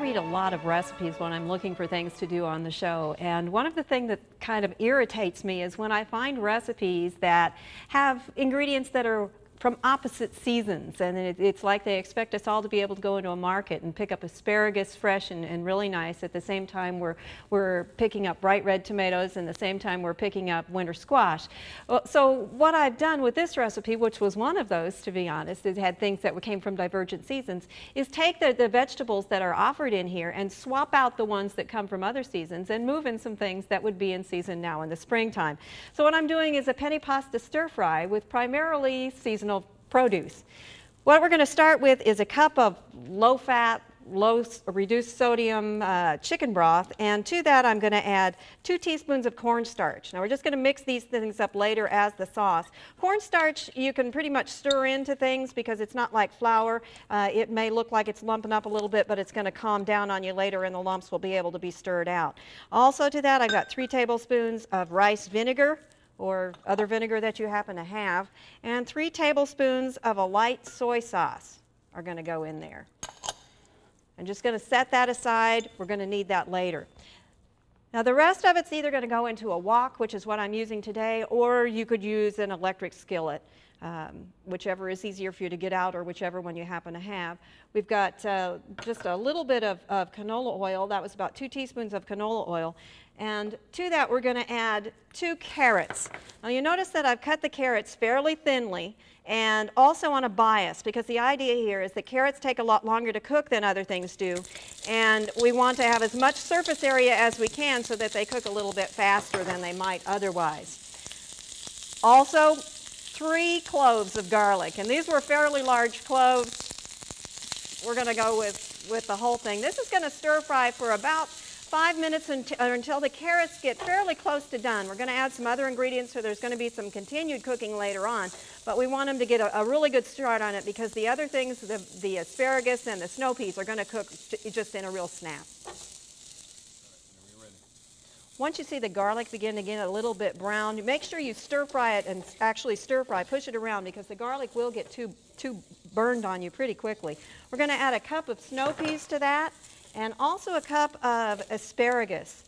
read a lot of recipes when I'm looking for things to do on the show, and one of the things that kind of irritates me is when I find recipes that have ingredients that are from opposite seasons, and it's like they expect us all to be able to go into a market and pick up asparagus fresh and really nice at the same time we're picking up bright red tomatoes, and the same time we're picking up winter squash. Well, so what I've done with this recipe, which was one of those, to be honest, it had things that came from divergent seasons, is take the vegetables that are offered in here and swap out the ones that come from other seasons and move in some things that would be in season now in the springtime. So what I'm doing is a penne pasta stir fry with primarily seasonal produce. What we're going to start with is a cup of low-fat, reduced sodium chicken broth, and to that I'm going to add 2 teaspoons of cornstarch. Now we're just going to mix these things up later as the sauce. Cornstarch you can pretty much stir into things because it's not like flour. It may look like it's lumping up a little bit, but it's going to calm down on you later and the lumps will be able to be stirred out. Also to that I've got 3 tablespoons of rice vinegar, or other vinegar that you happen to have, and 3 tablespoons of a light soy sauce are going to go in there. I'm just going to set that aside. We're going to need that later. Now the rest of it's either going to go into a wok, which is what I'm using today, or you could use an electric skillet, whichever is easier for you to get out, or whichever one you happen to have. We've got just a little bit of canola oil. That was about 2 teaspoons of canola oil. And to that we're going to add 2 carrots. Now you notice that I've cut the carrots fairly thinly and also on a bias, because the idea here is that carrots take a lot longer to cook than other things do, and we want to have as much surface area as we can so that they cook a little bit faster than they might otherwise. Also 3 cloves of garlic, and these were fairly large cloves. We're going to go with the whole thing. This is going to stir fry for about 5 minutes until the carrots get fairly close to done. We're going to add some other ingredients, so there's going to be some continued cooking later on, but we want them to get a really good start on it because the other things, the asparagus and the snow peas, are going to cook just in a real snap. Once you see the garlic begin to get a little bit brown, make sure you stir fry it, and actually stir fry, push it around, because the garlic will get too burned on you pretty quickly. We're going to add a cup of snow peas to that, and also a cup of asparagus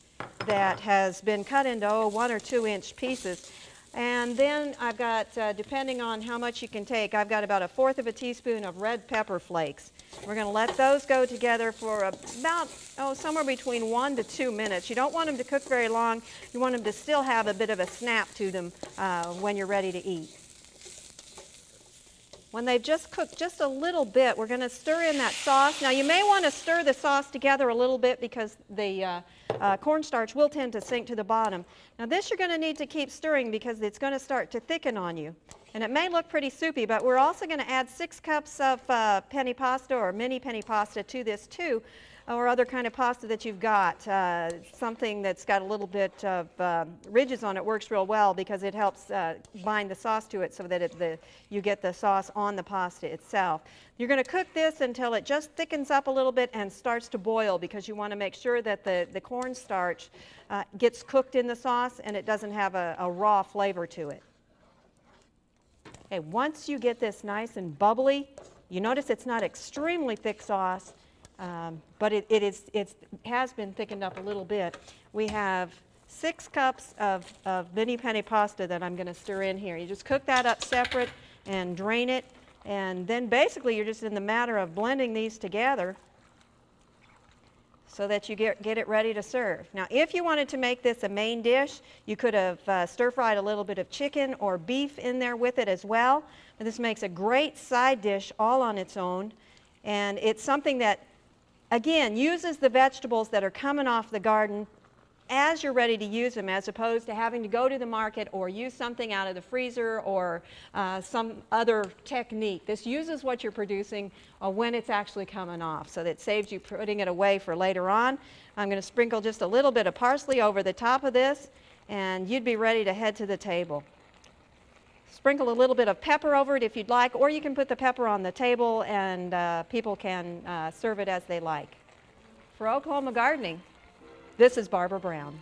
that has been cut into 1 or 2 inch pieces. And then I've got, depending on how much you can take, I've got about 1/4 of a teaspoon of red pepper flakes. We're going to let those go together for about, somewhere between 1 to 2 minutes. You don't want them to cook very long. You want them to still have a bit of a snap to them when you're ready to eat. When they've just cooked just a little bit, we're going to stir in that sauce. Now you may want to stir the sauce together a little bit because the cornstarch will tend to sink to the bottom. Now this you're going to need to keep stirring because it's going to start to thicken on you. And it may look pretty soupy, but we're also going to add 6 cups of penne pasta or mini penne pasta to this too, or other kind of pasta that you've got. Something that's got a little bit of ridges on it works real well because it helps bind the sauce to it so that you get the sauce on the pasta itself. You're going to cook this until it just thickens up a little bit and starts to boil, because you want to make sure that the cornstarch gets cooked in the sauce and it doesn't have a raw flavor to it. Okay, once you get this nice and bubbly, you notice it's not extremely thick sauce, but it has been thickened up a little bit. We have 6 cups of mini penne pasta that I'm going to stir in here. You just cook that up separate and drain it, and then basically you're just in the matter of blending these together so that you get it ready to serve. Now if you wanted to make this a main dish, you could have stir-fried a little bit of chicken or beef in there with it as well. And this makes a great side dish all on its own, and it's something that, again, uses the vegetables that are coming off the garden as you're ready to use them, as opposed to having to go to the market or use something out of the freezer or some other technique. This uses what you're producing when it's actually coming off, so that it saves you putting it away for later on. I'm going to sprinkle just a little bit of parsley over the top of this, and you'd be ready to head to the table. Sprinkle a little bit of pepper over it if you'd like, or you can put the pepper on the table and people can serve it as they like. For Oklahoma Gardening, this is Barbara Brown.